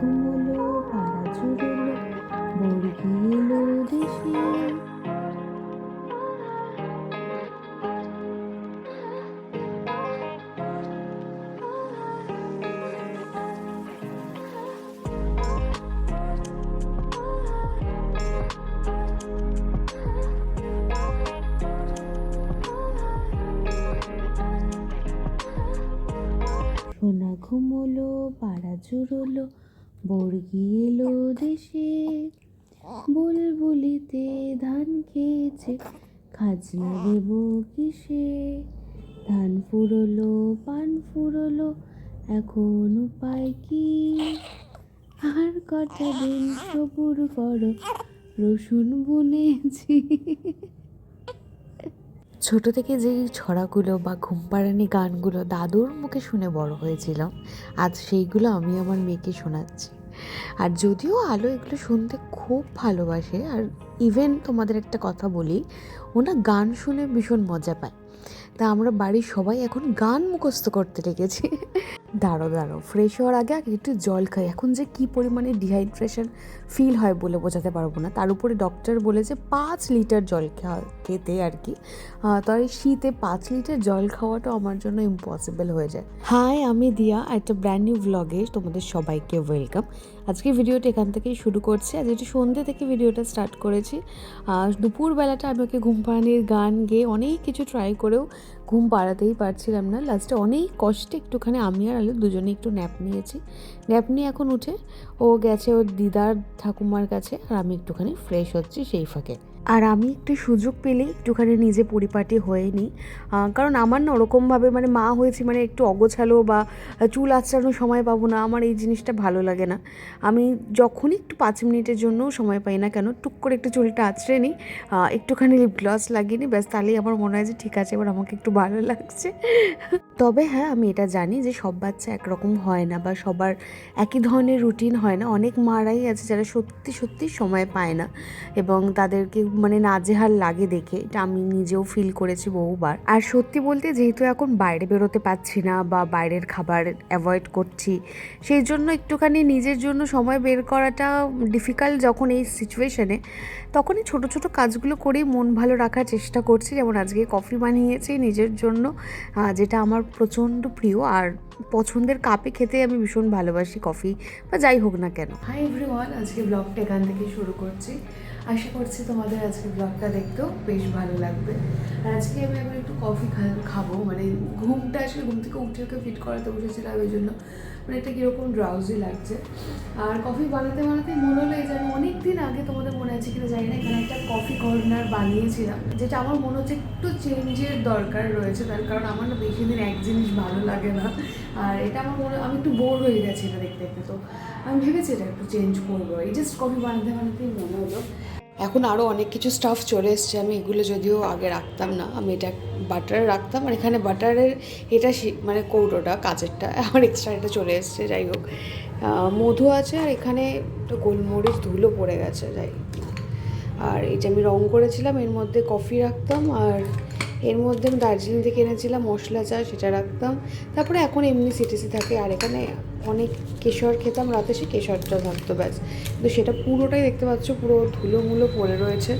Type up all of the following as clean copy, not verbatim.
ঘুমোলো, পাড়া জুড়োলো, বর্গি এলো দেশে। সোনা ঘুমোলো, পাড়া জুড়োলো, বর্গি এলো দেশে। বুলবুলিতে ধান খেয়েছে, খাজনা দেব কিসে? ধান ফুরোলো, পান ফুরোলো, এখন উপায় কি? আর কটা দিন সবুর করো, রসুন বুনেছি। ছোট থেকে যেই ছড়াগুলো বা ঘুম পাড়ানি গানগুলো দাদুর মুখে শুনে বড় হয়েছিলাম, আজ সেইগুলো আমি আমার মেয়েকে শোনাচ্ছি। আর যদিও আলো এগুলো শুনতে খুব ভালোবাসে, আর ইভেন তোমাদের একটা কথা বলি, ও না গান শুনে ভীষণ মজা পায়। তা আমরা বাড়ির সবাই এখন গান মুখস্থ করতে লেগেছি। দাঁড়ো ফ্রেশ হওয়ার আগে আগে একটু জল খাই। এখন যে কী পরিমাণে ডিহাইড্রেশন ফিল হয় বলে বোঝাতে পারবো না। তার উপরে ডক্টর বলেছে 5 লিটার জল খেতে আর কি। তার এই শীতে 5 লিটার জল খাওয়াটা আমার জন্য ইম্পসিবল হয়ে যায়। হাই, আমি দিয়া, একটা ব্র্যান্ড নিউ ভ্লগে তোমাদের সবাইকে ওয়েলকাম। আজকে ভিডিওটা এখান থেকেই শুরু করছি। আজ একটু সন্ধ্যে থেকে ভিডিওটা স্টার্ট করেছি। দুপুরবেলাটা আমি ওকে ঘুম পাড়ানির গান গেয়ে অনেক কিছু ট্রাই করেও ঘুম পাড়াতেই পারছিলাম না। লাস্টে অনেক কষ্টে একটুখানি আমি আর আলু দুজনে একটু ন্যাপ নিয়েছি। ন্যাপ নিয়ে এখন উঠে ও গেছে ওর দিদার ঠাকুমার কাছে, আর আমি একটুখানি ফ্রেশ হচ্ছি সেই ফাঁকে। আর আমি একটু সুযোগ পেলেই একটুখানি নিজে পরিপাটি হয়ে নিই, কারণ আমার না ওরকমভাবে মানে মা হয়েছি মানে একটু অগোছালো বা চুল আঁচড়ানোর সময় পাবো না, আমার এই জিনিসটা ভালো লাগে না। আমি যখনই একটু 5 মিনিটের জন্যও সময় পাই না কেন, টুক করে একটু চুলটা আঁচড়ে নিই, একটুখানি লিপ গ্লস লাগিয়ে নিই, ব্যাস তাহলেই আমার মনে হয় যে ঠিক আছে, এবার আমাকে একটু ভালো লাগছে। তবে হ্যাঁ, আমি এটা জানি যে সব বাচ্চা একরকম হয় না বা সবার একই ধরনের রুটিন হয় না। অনেক মারাই আছে যারা সত্যি সত্যি সময় পায় না এবং তাদেরকে মানে নাজেহাল লাগে দেখে। এটা আমি নিজেও ফিল করেছি বহুবার। আর সত্যি বলতে যেহেতু এখন বাইরে বেরোতে পারছি না বা বাইরের খাবার অ্যাভয়েড করছি, সেই জন্য একটুখানি নিজের জন্য সময় বের করাটা ডিফিকাল্ট যখন এই সিচুয়েশনে, তখনই ছোট ছোট কাজগুলো করেই মন ভালো রাখার চেষ্টা করছি। যেমন আজকে কফি বানিয়েছি নিজের জন্য, যেটা আমার প্রচণ্ড প্রিয়, আর পছন্দের কাপে খেতে আমি ভীষণ ভালোবাসি কফি বা যাই হোক না কেন। হাই এভরিওয়ান, আজকে ব্লগটা এখান থেকে শুরু করছি। আশা করছি তোমাদের আজকে ব্লগটা দেখতেও বেশ ভালো লাগবে। আর আজকে আমি আবার একটু কফি খাবো, মানে ঘুমটা আসলে ঘুম থেকে উঠে ওকে ফিট করাতে বসেছিলাম, ওই জন্য মানে একটা কীরকম ড্রাউজি লাগছে। আর কফি বানাতে বানাতে মনে হলো এই যে আমি অনেক দিন আগে, তোমাদের মনে আছে কিনা জানি না, এখানে একটা কফি কর্নার বানিয়েছিলাম, যেটা আমার মনে হচ্ছে একটু চেঞ্জের দরকার রয়েছে। তার কারণ আমার না বেশি দিন এক জিনিস ভালো লাগে না, আর এটা আমার আমি একটু বোর হয়ে গেছি এটা দেখতে দেখতে। তো আমি ভেবেছি এটা একটু চেঞ্জ করবো, এই জাস্ট কফি বানাতে বানাতেই মনে হলো। এখন আরও অনেক কিছু স্টাফ চলে এসছে, আমি এগুলো যদিও আগে রাখতাম না। আমি এটা বাটার রাখতাম, আর এখানে বাটারের এটা মানে কৌটোটা কাচেরটা আমার এক্সট্রা এটা চলে এসছে। যাই হোক, মধু আছে, আর এখানে একটা গোলমরিচ ধুলো পড়ে গেছে, যাই হোক। আর এই যে আমি রং করেছিলাম, এর মধ্যে কফি রাখতাম, আর এর মধ্যে আমি দার্জিলিং থেকে এনেছিলাম মশলা চা, সেটা রাখতাম। তারপরে এখন এমনি সিটিসি থাকে, আর এখানে অনেক কেশর খেতাম রাতে, সে কেশরটা থাকতো ব্যাস। কিন্তু সেটা পুরোটাই দেখতে পাচ্ছ পুরো ধুলোমুলো পড়ে রয়েছে,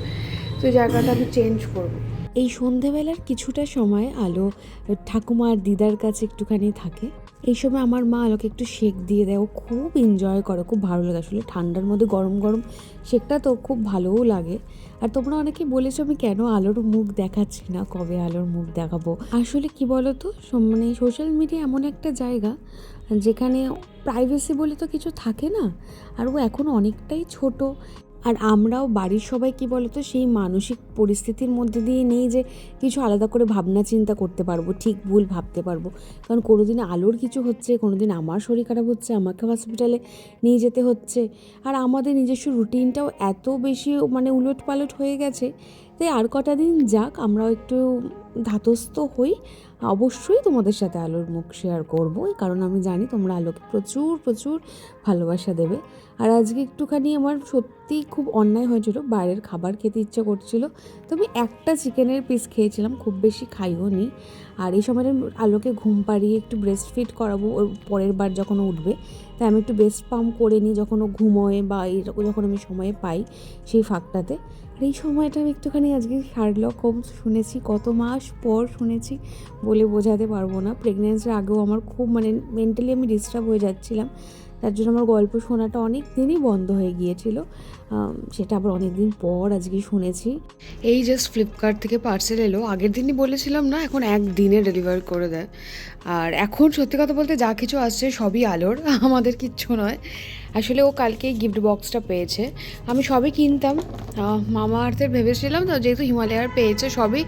তো এই জায়গাটা আমি চেঞ্জ করবো। এই সন্ধেবেলার কিছুটা সময় আলো ঠাকুমা আর দিদার কাছে একটুখানি থাকে। এই সময় আমার মা আলোকে একটু শেক দিয়ে দেয়, ও খুব এনজয় করে, খুব ভালো লাগে। আসলে ঠান্ডার মধ্যে গরম গরম শেকটা তো খুব ভালোও লাগে। আর তোমরা অনেকেই বলেছো আমি কেন আলোর মুখ দেখাচ্ছি না, কবে আলোর মুখ দেখাবো। আসলে কি বলো তো, মানে সোশ্যাল মিডিয়া এমন একটা জায়গা যেখানে প্রাইভেসি বলে তো কিছু থাকে না, আর ও এখনও অনেকটাই ছোট। আর আমরাও বাড়ির সবাই কি বলতো সেই মানসিক পরিস্থিতির মধ্যে দিয়ে নেই যে কিছু আলাদা করে ভাবনা চিন্তা করতে পারবো, ঠিক ভুল ভাবতে পারবো। কারণ কোনোদিন আলোর কিছু হচ্ছে, কোনোদিন আমার শরীর খারাপ হচ্ছে, আমাকে হসপিটালে নিয়ে যেতে হচ্ছে, আর আমাদের নিজস্ব রুটিনটাও এত বেশি মানে উলট পালট হয়ে গেছে তাই আর কটা দিন যাক, আমরাও একটু ধাতস্থ হই। অবশ্যই তোমাদের সাথে আলোর মুখ শেয়ার করবো, কারণ আমি জানি তোমরা আলোকে প্রচুর প্রচুর ভালোবাসা দেবে। আর আজকে একটুখানি আমার সত্যি খুব অন্যায় হয়েছিল, বাইরের খাবার খেতে ইচ্ছে করছিল, তো আমি একটা চিকেনের পিস খেয়েছিলাম, খুব বেশি খাইও নি। আর এই সময়টা আলোকে ঘুম পাড়িয়ে একটু ব্রেস্ট ফিড করাবো ওর পরের বার যখন ও উঠবে, তাই আমি একটু ব্রেস্ট পাম্প করে নিই যখন ও ঘুমোয় বা এরকম যখন আমি সময়ে পাই সেই ফাঁকটাতে। আর এই সময়টা আমি একটুখানি আজকে শার্লক হোমস শুনেছি, কত মাস পর শুনেছি, বলে বোঝাতে পারবো না। প্রেগনেন্সির আগেও আমার খুব মেন্টালি আমি ডিস্টার্ব হয়ে যাচ্ছিলাম, তার জন্য আমার গল্প শোনাটা অনেক দিনই বন্ধ হয়ে গিয়েছিল। সেটা আবার অনেক দিন পর আজকে শুনেছি। এই জাস্ট ফ্লিপকার্ট থেকে পার্সেল এলো, আগের দিনই বলেছিলাম না, এখন একদিনে ডেলিভার করে দেয়। আর এখন সত্যি কথা বলতে যা কিছু আসছে সবই আলোর, আমাদের কিচ্ছু নয়। আসলে ও কালকেই গিফট বক্সটা পেয়েছে, আমি সবই কিনতাম, মামা আর্থের ভেবেছিলাম, তো যেহেতু হিমালয়ার পেয়েছে সবই,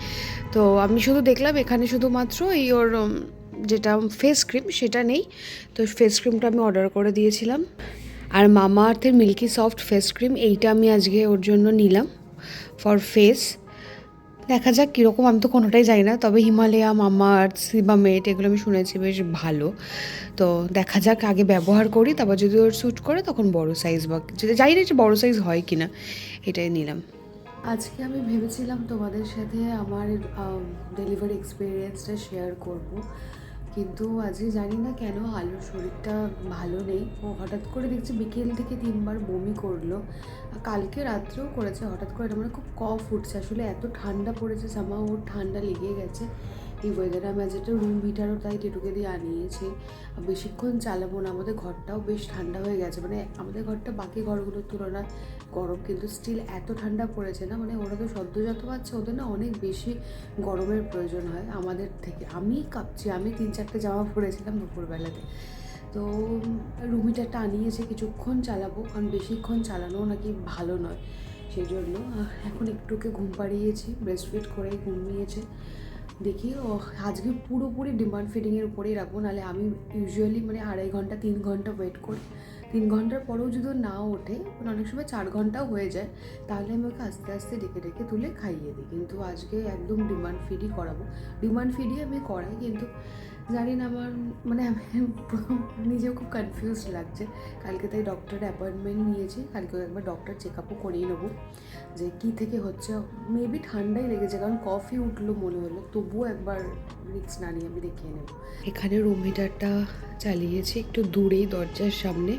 তো আমি শুধু দেখলাম এখানে শুধুমাত্র এই ওর যেটা ফেস ক্রিম সেটা নেই, তো ফেস ক্রিমটা আমি অর্ডার করে দিয়েছিলাম। আর মামা আর্থের মিল্কি সফট ফেস ক্রিম এইটা আমি আজকে ওর জন্য নিলাম ফর ফেস। দেখা যাক কীরকম, আমি তো কোনোটাই জানি না, তবে হিমালয়া, মামা আর্থ, সিবামেট এগুলো আমি শুনেছি বেশ ভালো। তো দেখা যাক, আগে ব্যবহার করি, তারপর যদি ওর স্যুট করে তখন বড় সাইজ, বা যদি জানি না যে বড় সাইজ হয় কি না, এটাই নিলাম। আজকে আমি ভেবেছিলাম তোমাদের সাথে আমার ডেলিভারি এক্সপিরিয়েন্সটা শেয়ার করব, কিন্তু আজকে জানি না কেন আলোর শরীরটা ভালো নেই। ও হঠাৎ করে দেখছি বিকেল থেকে 3বার বমি করলো, কালকে রাত্রেও করেছে হঠাৎ করে, মানে খুব কফ উঠছে। আসলে এত ঠান্ডা পড়েছে, জামা ওর ঠান্ডা লেগে গেছে এই ওয়েদারে। আমি আজ একটা রুম হিটারও তাই টেটুকে দিয়ে আনিয়েছি, বেশিক্ষণ চালাবো না, আমাদের ঘরটাও বেশ ঠান্ডা হয়ে গেছে, মানে আমাদের ঘরটা বাকি ঘরগুলোর তুলনায় গরম, কিন্তু স্টিল এত ঠান্ডা পড়েছে না, মানে ওরা তো সদ্যজাত বাচ্চা, ওদের না অনেক বেশি গরমের প্রয়োজন হয় আমাদের থেকে। আমি কাঁপছি, আমি 3-4টে জামা পরেছিলাম দুপুরবেলাতে। তো রুম হিটারটা আনিয়েছে, কিছুক্ষণ চালাবো, কারণ বেশিক্ষণ চালানো নাকি ভালো নয়, সেই জন্য এখন একটুকে ঘুম পাড়িয়েছি, ব্রেস্ট ফিড করে ঘুমিয়েছে। দেখি ও আজকে পুরোপুরি ডিমান্ড ফিডিংয়ের উপরেই রাখবো, নাহলে আমি ইউজুয়ালি 2.5 ঘন্টা 3 ঘন্টা ওয়েট করি, 3 ঘন্টার পরেও যদি না ওঠে, অনেক সময় 4 ঘন্টাও হয়ে যায়, তাহলে আমি ওকে আস্তে আস্তে ডেকে ডেকে তুলে খাইয়ে দিই। কিন্তু আজকে একদম ডিমান্ড ফিডই করাবো, ডিমান্ড ফিডই আমি করাই, কিন্তু জানি না আমার আমি নিজেও খুব কনফিউজ লাগছে। কালকে তাই ডক্টরের অ্যাপয়েন্টমেন্ট নিয়েছি, কালকেও একবার ডক্টর চেক আপও করিয়ে নেবো যে কী থেকে হচ্ছে। মেবি ঠান্ডাই লেগেছে, কারণ কফি উঠলো মনে হলো, তবুও একবার রিক্স না নিয়ে আমি দেখিয়ে নেব। এখানে রুম হিটারটা চালিয়েছি একটু দূরেই দরজার সামনে,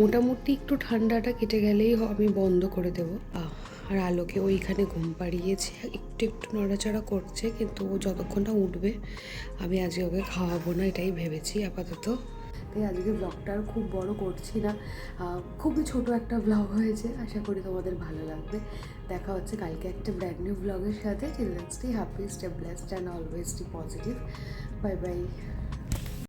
মোটামুটি একটু ঠান্ডাটা কেটে গেলেই আমি বন্ধ করে দেবো। আর আলোকে ওইখানে ঘুম পাড়িয়েছে, একটু একটু নড়াচড়া করছে, কিন্তু ও যতক্ষণ না উঠবে আমি আজকে ওকে খাওয়াবো না, এটাই ভেবেছি আপাতত। তাই আজকে ব্লগটা আর খুব বড় করছি না, খুবই ছোট একটা ব্লগ হয়েছে, আশা করি তোমাদের ভালো লাগবে। দেখা হচ্ছে কালকে একটা ব্র্যান্ড নিউ ব্লগের সাথে। Till then stay happy, stay blessed and always stay positive. Bye by.